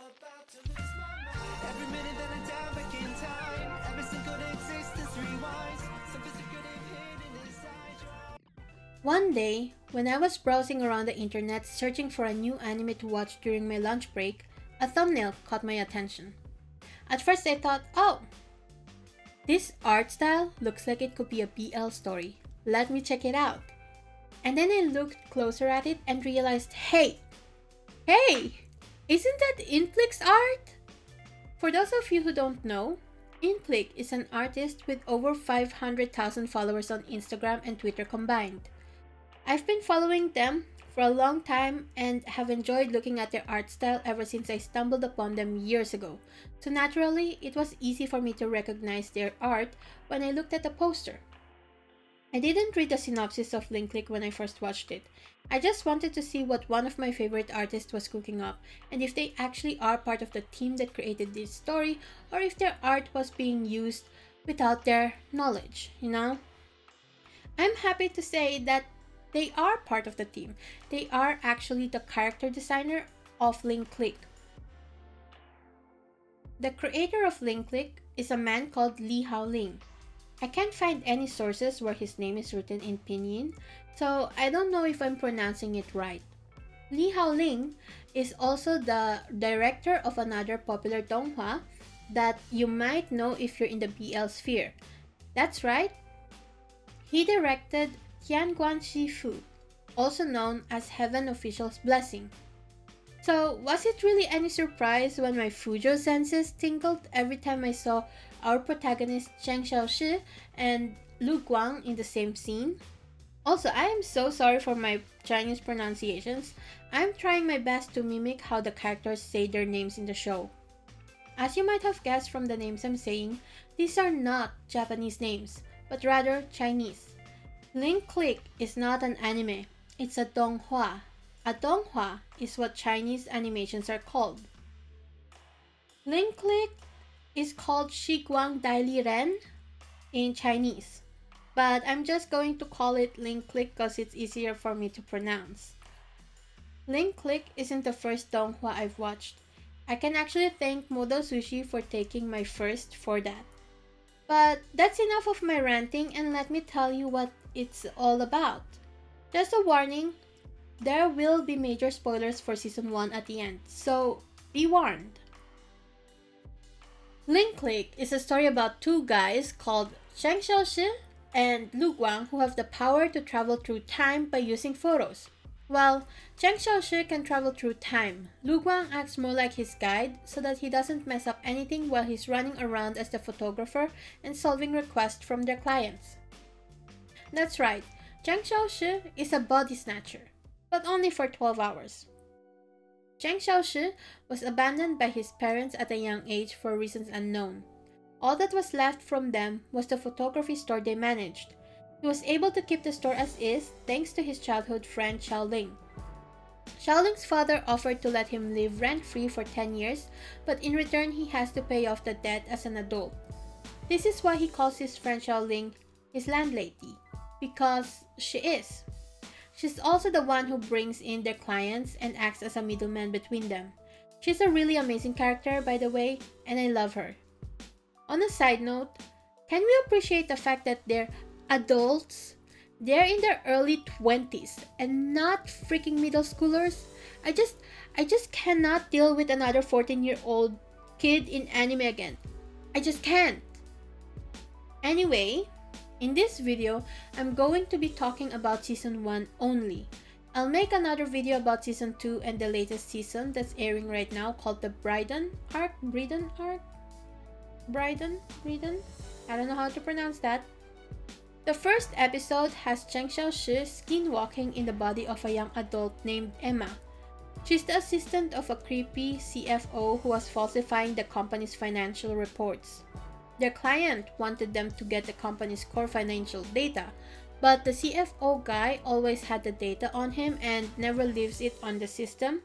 Every minute that I die back in time, every single existence rewinds. Something's secretive hidden inside your eyes. One day, when I was browsing around the internet searching for a new anime to watch during my lunch break, a thumbnail caught my attention. At first I thought, oh, this art style looks like it could be a BL story. Let me check it out. And then I looked closer at it and realized, hey, isn't that Inflick's art? For those of you who don't know, Inflick is an artist with over 500,000 followers on Instagram and Twitter combined. I've been following them for a long time and have enjoyed looking at their art style ever since I stumbled upon them years ago. So naturally, it was easy for me to recognize their art when I looked at the poster. I didn't read the synopsis of Link Click when I first watched it. I just wanted to see what one of my favorite artists was cooking up, and if they actually are part of the team that created this story, or if their art was being used without their knowledge, I'm happy to say that they are part of the team. They are actually the character designer of Link Click. The creator of Link Click is a man called Li Haoling. I can't find any sources where his name is written in pinyin, so I don't know if I'm pronouncing it right. Li Haoling is also the director of another popular donghua that you might know if you're in the BL sphere. That's right, he directed Tianguan Shifu, also known as Heaven Official's Blessing. So, was it really any surprise when my Fujo senses tingled every time I saw our protagonist Cheng Xiaoshi and Lu Guang in the same scene? Also, I am so sorry for my Chinese pronunciations. I'm trying my best to mimic how the characters say their names in the show. As you might have guessed from the names I'm saying, these are not Japanese names, but rather Chinese. Link Click is not an anime, it's a donghua. A donghua is what Chinese animations are called. Link Click is called Shiguang Daili Ren in Chinese, but I'm just going to call it Link Click because it's easier for me to pronounce. Link Click isn't the first donghua I've watched. I can actually thank Modo Sushi for taking my first for that. But that's enough of my ranting, and let me tell you what it's all about. Just a warning, there will be major spoilers for Season 1 at the end, so be warned. Link Click is a story about two guys called Cheng Xiaoshi and Lu Guang who have the power to travel through time by using photos. While Cheng Xiaoshi can travel through time, Lu Guang acts more like his guide so that he doesn't mess up anything while he's running around as the photographer and solving requests from their clients. That's right, Cheng Xiaoshi is a body snatcher, but only for 12 hours. Cheng Xiaoshi was abandoned by his parents at a young age for reasons unknown. All that was left from them was the photography store they managed. He was able to keep the store as is thanks to his childhood friend Xiaoling. Xiaoling's father offered to let him live rent-free for 10 years, but in return he has to pay off the debt as an adult. This is why he calls his friend Xiaoling his landlady, because she is. She's also the one who brings in their clients and acts as a middleman between them. She's a really amazing character, by the way, and I love her. On a side note, can we appreciate the fact that they're adults? They're in their early 20s and not freaking middle schoolers. I just cannot deal with another 14-year-old kid in anime again. I just can't. Anyway, in this video, I'm going to be talking about Season 1 only. I'll make another video about Season 2 and the latest season that's airing right now called the Bryden arc? I don't know how to pronounce that. The first episode has Cheng Xiaoshi skinwalking in the body of a young adult named Emma. She's the assistant of a creepy CFO who was falsifying the company's financial reports. Their client wanted them to get the company's core financial data, but the CFO guy always had the data on him and never leaves it on the system,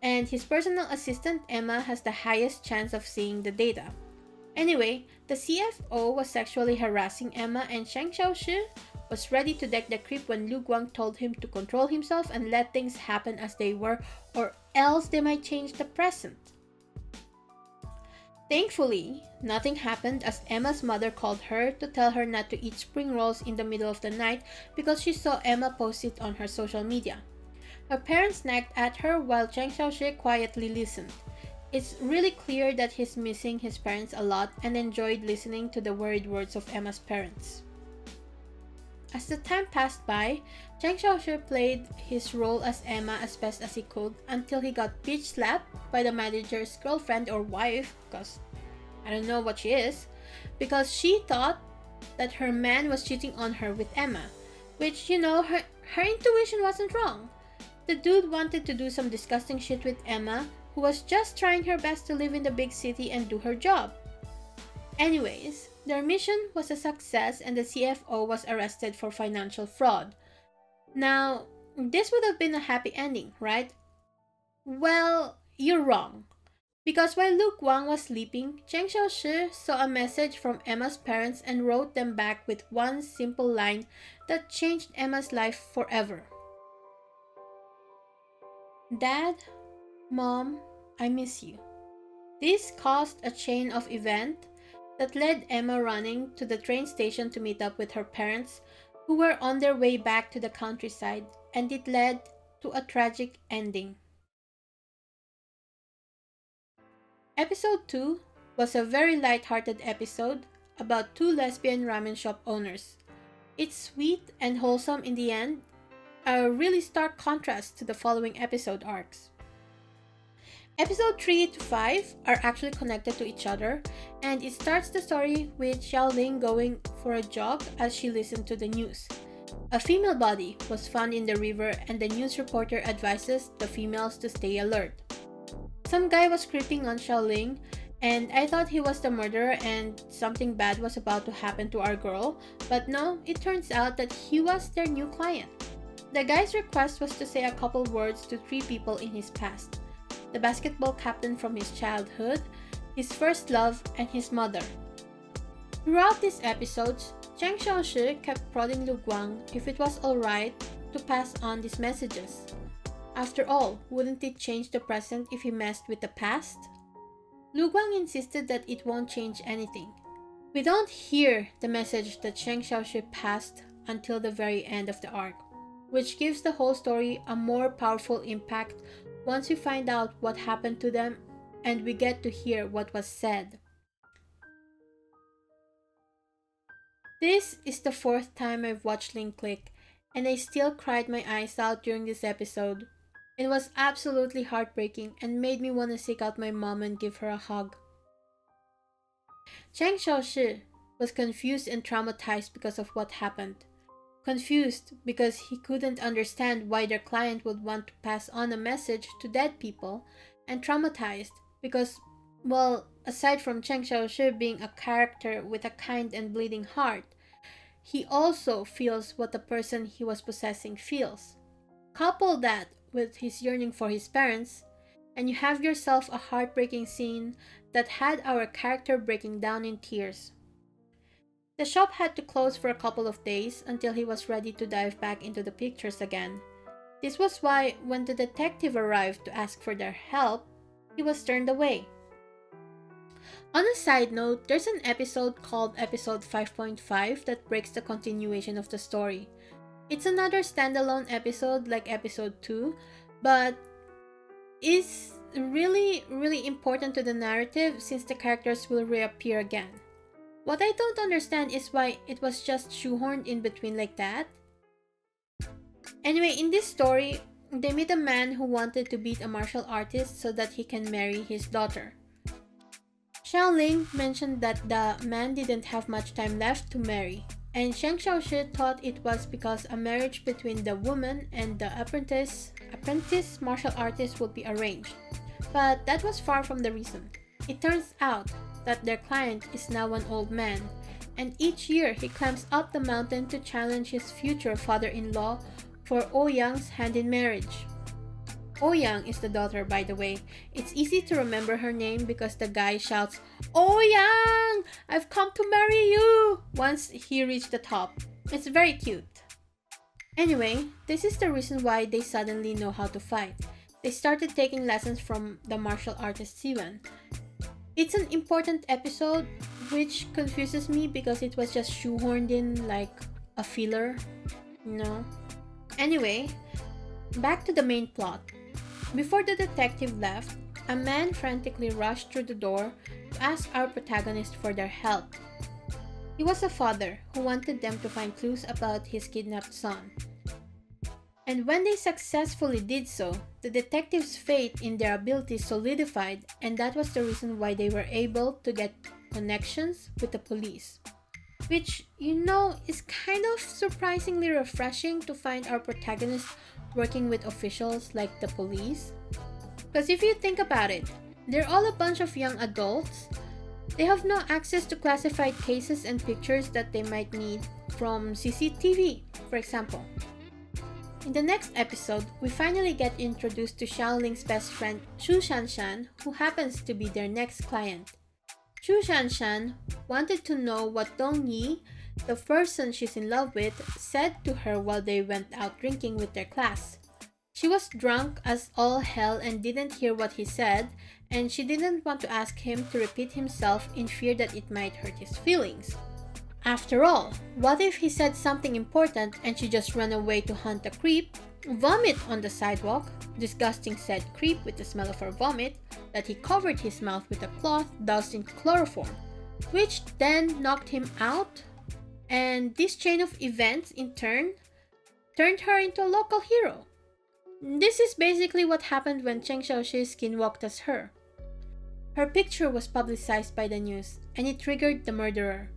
and his personal assistant Emma has the highest chance of seeing the data. Anyway, the CFO was sexually harassing Emma, and Cheng Xiaoshi was ready to deck the creep when Lu Guang told him to control himself and let things happen as they were, or else they might change the present. Thankfully, nothing happened as Emma's mother called her to tell her not to eat spring rolls in the middle of the night because she saw Emma post it on her social media. Her parents nagged at her while Cheng Xiaoxi quietly listened. It's really clear that he's missing his parents a lot and enjoyed listening to the worried words of Emma's parents. As the time passed by, Cheng Xiaoxi played his role as Emma as best as he could until he got bitch slapped by the manager's girlfriend or wife, because I don't know what she is, because she thought that her man was cheating on her with Emma, which, her intuition wasn't wrong. The dude wanted to do some disgusting shit with Emma, who was just trying her best to live in the big city and do her job. Anyways, their mission was a success and the CFO was arrested for financial fraud. Now, this would have been a happy ending, right? Well, you're wrong. Because while Luke Wang was sleeping, Cheng Xiaoshi saw a message from Emma's parents and wrote them back with one simple line that changed Emma's life forever. Dad, Mom, I miss you. This caused a chain of events that led Emma running to the train station to meet up with her parents, who were on their way back to the countryside, and it led to a tragic ending. Episode 2 was a very light-hearted episode about two lesbian ramen shop owners. It's sweet and wholesome in the end, a really stark contrast to the following episode arcs. Episode 3 to 5 are actually connected to each other, and it starts the story with Xiaoling going for a jog as she listened to the news. A female body was found in the river and the news reporter advises the females to stay alert. Some guy was creeping on Xiaoling, and I thought he was the murderer and something bad was about to happen to our girl, but no, it turns out that he was their new client. The guy's request was to say a couple words to 3 people in his past: the basketball captain from his childhood, his first love, and his mother. Throughout these episodes, Cheng Xiaoshi kept prodding Lu Guang if it was alright to pass on these messages. After all, wouldn't it change the present if he messed with the past? Lu Guang insisted that it won't change anything. We don't hear the message that Cheng Xiaoshi passed until the very end of the arc, which gives the whole story a more powerful impact once we find out what happened to them and we get to hear what was said. This is the 4th time I've watched Link Click, and I still cried my eyes out during this episode. It was absolutely heartbreaking and made me want to seek out my mom and give her a hug. Cheng Xiaoshi was confused and traumatized because of what happened. Confused because he couldn't understand why their client would want to pass on a message to dead people, and traumatized because, well, aside from Cheng Xiaoshi being a character with a kind and bleeding heart, he also feels what the person he was possessing feels. Couple that with his yearning for his parents, and you have yourself a heartbreaking scene that had our character breaking down in tears. The shop had to close for a couple of days until he was ready to dive back into the pictures again. This was why when the detective arrived to ask for their help, he was turned away. On a side note, there's an episode called Episode 5.5 that breaks the continuation of the story. It's another standalone episode like Episode 2, but is really important to the narrative since the characters will reappear again. What I don't understand is why it was just shoehorned in between like that. Anyway, in this story, they meet a man who wanted to beat a martial artist so that he can marry his daughter. Xiaoling mentioned that the man didn't have much time left to marry, and Cheng Xiaoshi thought it was because a marriage between the woman and the apprentice martial artist would be arranged. But that was far from the reason. It turns out that their client is now an old man, and each year he climbs up the mountain to challenge his future father-in-law for Ouyang's hand in marriage. Ouyang is the daughter, by the way. It's easy to remember her name because the guy shouts, "Ouyang! I've come to marry you!" once he reached the top. It's very cute. Anyway, this is the reason why they suddenly know how to fight. They started taking lessons from the martial artist Siwan. It's an important episode, which confuses me because it was just shoehorned in like a filler, you know? Anyway, back to the main plot. Before the detective left, a man frantically rushed through the door to ask our protagonist for their help. He was a father who wanted them to find clues about his kidnapped son. And when they successfully did so, the detective's faith in their abilities solidified, and that was the reason why they were able to get connections with the police. Which, is kind of surprisingly refreshing to find our protagonist working with officials like the police. Because if you think about it, they're all a bunch of young adults. They have no access to classified cases and pictures that they might need from CCTV, for example. In the next episode, we finally get introduced to Xiaoling's best friend, Xu Shanshan, who happens to be their next client. Xu Shanshan wanted to know what Dong Yi, the person she's in love with, said to her while they went out drinking with their class. She was drunk as all hell and didn't hear what he said, and she didn't want to ask him to repeat himself in fear that it might hurt his feelings. After all, what if he said something important and she just ran away to hunt a creep, vomit on the sidewalk, disgusting said creep with the smell of her vomit, that he covered his mouth with a cloth doused in chloroform, which then knocked him out, and this chain of events in turn turned her into a local hero. This is basically what happened when Cheng Xiaoxi skinwalked as her. Her picture was publicized by the news, and it triggered the murderer.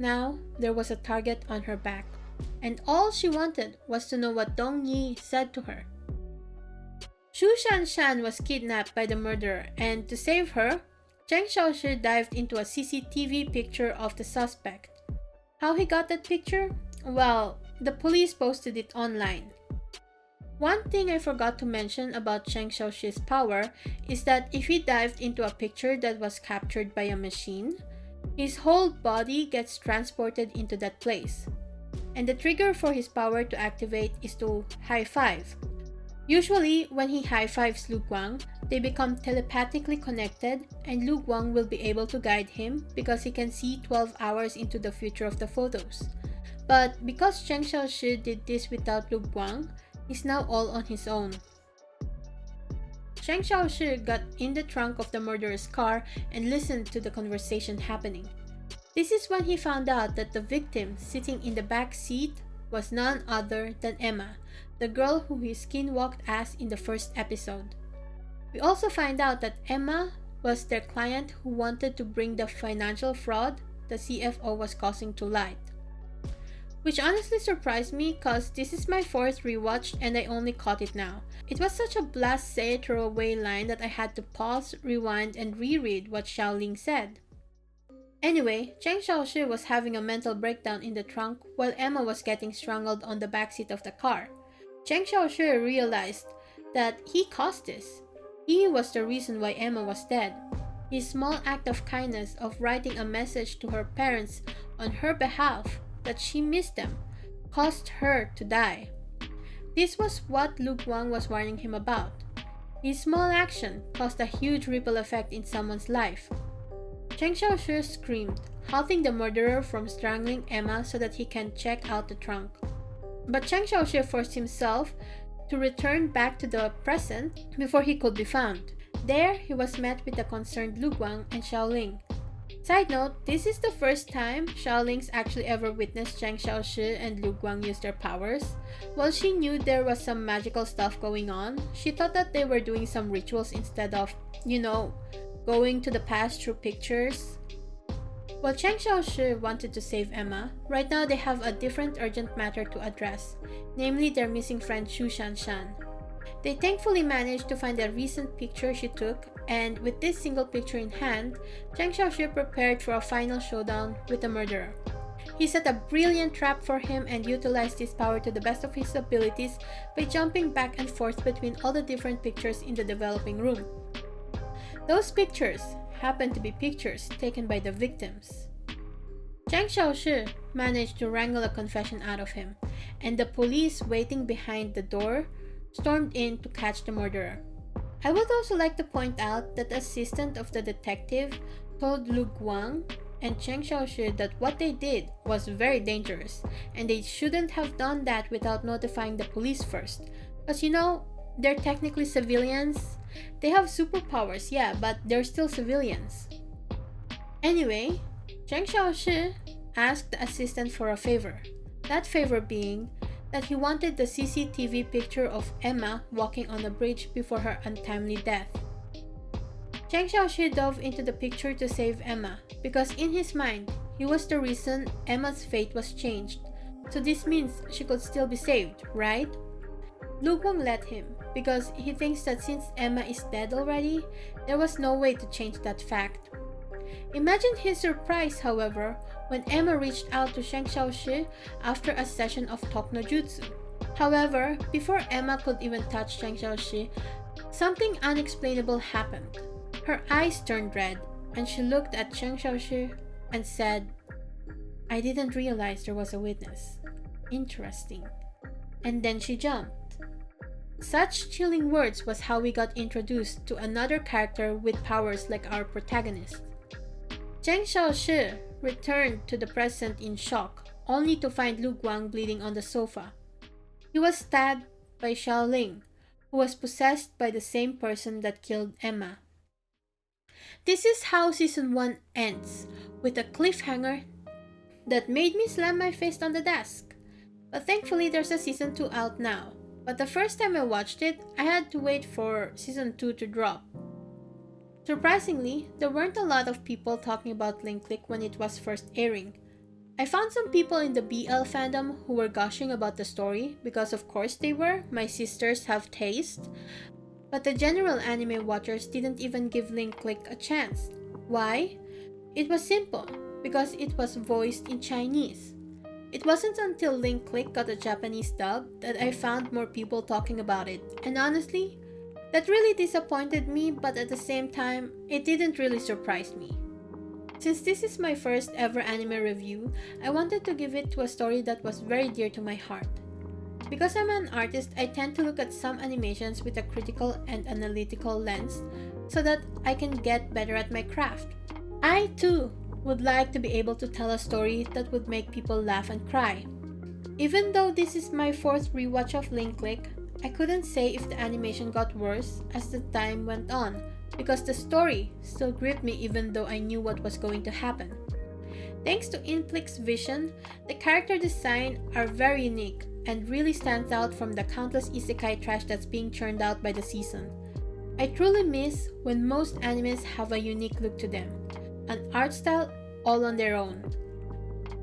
Now, there was a target on her back, and all she wanted was to know what Dong Yi said to her. Xu Shanshan was kidnapped by the murderer, and to save her, Cheng Xiaoxi dived into a CCTV picture of the suspect. How he got that picture? Well, the police posted it online. One thing I forgot to mention about Cheng Xiaoxi's power is that if he dived into a picture that was captured by a machine, his whole body gets transported into that place. And the trigger for his power to activate is to high five. Usually, when he high fives Lu Guang, they become telepathically connected, and Lu Guang will be able to guide him because he can see 12 hours into the future of the photos. But because Cheng Xiaoxi did this without Lu Guang, he's now all on his own. Cheng Xiaoxi got in the trunk of the murderer's car and listened to the conversation happening. This is when he found out that the victim sitting in the back seat was none other than Emma, the girl who he skinwalked as in the first episode. We also find out that Emma was their client who wanted to bring the financial fraud the CFO was causing to light. Which honestly surprised me cause this is my fourth rewatch and I only caught it now. It was such a blasé throwaway line that I had to pause, rewind, and reread what Xiaoling said. Anyway, Cheng Xiaoxi was having a mental breakdown in the trunk while Emma was getting strangled on the backseat of the car. Cheng Xiaoxi realized that he caused this. He was the reason why Emma was dead. His small act of kindness of writing a message to her parents on her behalf that she missed them caused her to die. This was what Lu Guang was warning him about. His small action caused a huge ripple effect in someone's life. Cheng Xiaoxi screamed, halting the murderer from strangling Emma so that he can check out the trunk. But Cheng Xiaoxi forced himself to return back to the present before he could be found. There, he was met with the concerned Lu Guang and Xiaoling. Side note, this is the first time Xiaoling's actually ever witnessed Cheng Xiaoxi and Lu Guang use their powers. While she knew there was some magical stuff going on, she thought that they were doing some rituals instead of, going to the past through pictures. While Cheng Xiaoxi wanted to save Emma, right now they have a different urgent matter to address, namely their missing friend Xu Shanshan. They thankfully managed to find a recent picture she took, and with this single picture in hand, Cheng Xiaoxi prepared for a final showdown with the murderer. He set a brilliant trap for him and utilized his power to the best of his abilities by jumping back and forth between all the different pictures in the developing room. Those pictures happened to be pictures taken by the victims. Cheng Xiaoxi managed to wrangle a confession out of him, and the police waiting behind the door stormed in to catch the murderer. I would also like to point out that the assistant of the detective told Lu Guang and Cheng Xiaoshi that what they did was very dangerous and they shouldn't have done that without notifying the police first. Because they're technically civilians. They have superpowers, yeah, but they're still civilians. Anyway, Cheng Xiaoshi asked the assistant for a favor. That favor being that he wanted the CCTV picture of Emma walking on a bridge before her untimely death. Cheng Xiaoshi dove into the picture to save Emma because in his mind, he was the reason Emma's fate was changed. So this means she could still be saved, right? Lu Guang let him because he thinks that since Emma is dead already, there was no way to change that fact. Imagine his surprise, however, when Emma reached out to Cheng Xiaoshi after a session of talk no jutsu. However, before Emma could even touch Cheng Xiaoshi, something unexplainable happened. Her eyes turned red, and she looked at Cheng Xiaoshi and said, "I didn't realize there was a witness. Interesting." And then she jumped. Such chilling words was how we got introduced to another character with powers like our protagonist. Cheng Xiaoshi returned to the present in shock, only to find Lu Guang bleeding on the sofa. He was stabbed by Xiaoling, who was possessed by the same person that killed Emma. This is how Season 1 ends, with a cliffhanger that made me slam my fist on the desk. But thankfully there's a Season 2 out now. But the first time I watched it, I had to wait for Season 2 to drop. Surprisingly, there weren't a lot of people talking about Link Click when it was first airing. I found some people in the BL fandom who were gushing about the story, because of course they were, my sisters have taste. But the general anime watchers didn't even give Link Click a chance. Why? It was simple, because it was voiced in Chinese. It wasn't until Link Click got a Japanese dub that I found more people talking about it, and honestly, that really disappointed me, but at the same time, it didn't really surprise me. Since this is my first ever anime review, I wanted to give it to a story that was very dear to my heart. Because I'm an artist, I tend to look at some animations with a critical and analytical lens so that I can get better at my craft. I too would like to be able to tell a story that would make people laugh and cry. Even though this is my fourth rewatch of Link Click, I couldn't say if the animation got worse as the time went on, because the story still gripped me even though I knew what was going to happen. Thanks to Inflix's vision, the character design are very unique and really stands out from the countless isekai trash that's being churned out by the season. I truly miss when most animes have a unique look to them, an art style all on their own.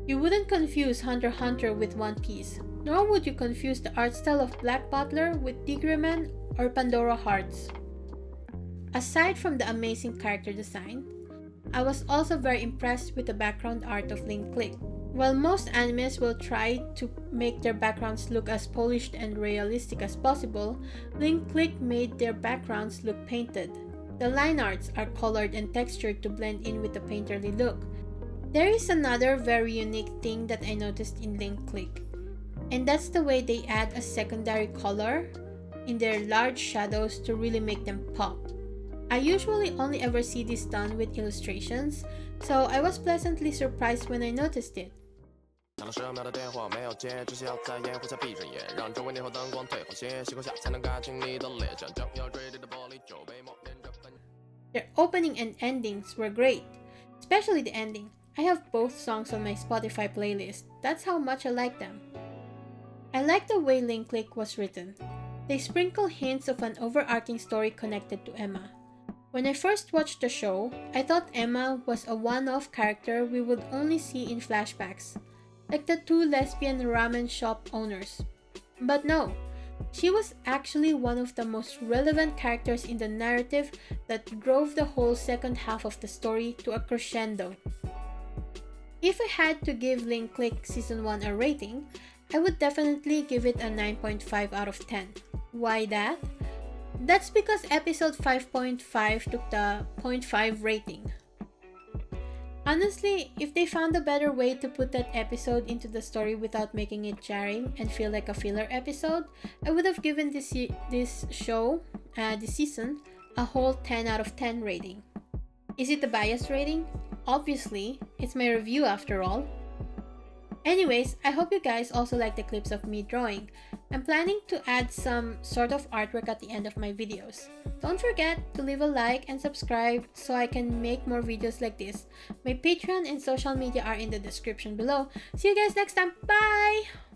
You wouldn't confuse Hunter x Hunter with One Piece, nor would you confuse the art style of Black Butler with Tigreman or Pandora Hearts. Aside from the amazing character design, I was also very impressed with the background art of Link Click. While most animes will try to make their backgrounds look as polished and realistic as possible, Link Click made their backgrounds look painted. The line arts are colored and textured to blend in with the painterly look. There is another very unique thing that I noticed in Link Click, and that's the way they add a secondary color in their large shadows to really make them pop. I usually only ever see this done with illustrations, so I was pleasantly surprised when I noticed it. 响了10秒的电话没有接，只需要在掩护下闭着眼，让周围霓虹灯光退后些，习惯下才能看清你的脸，像将要坠地的玻璃就被磨练着分。Their opening and endings were great, especially the ending. I have both songs on my Spotify playlist. That's how much I like them. I like the way Link Click was written. They sprinkle hints of an overarching story connected to Emma. When I first watched the show, I thought Emma was a one-off character we would only see in flashbacks, like the two lesbian ramen shop owners. But no, she was actually one of the most relevant characters in the narrative that drove the whole second half of the story to a crescendo. If I had to give Link Click Season 1 a rating, I would definitely give it a 9.5 out of 10. Why that? That's because episode 5.5 took the 0.5 rating. Honestly, if they found a better way to put that episode into the story without making it jarring and feel like a filler episode, I would have given this show this season a whole 10 out of 10 rating. Is it a biased rating? Obviously, it's my review after all. Anyways, I hope you guys also like the clips of me drawing. I'm planning to add some sort of artwork at the end of my videos. Don't forget to leave a like and subscribe so I can make more videos like this. My Patreon and social media are in the description below. See you guys next time. Bye!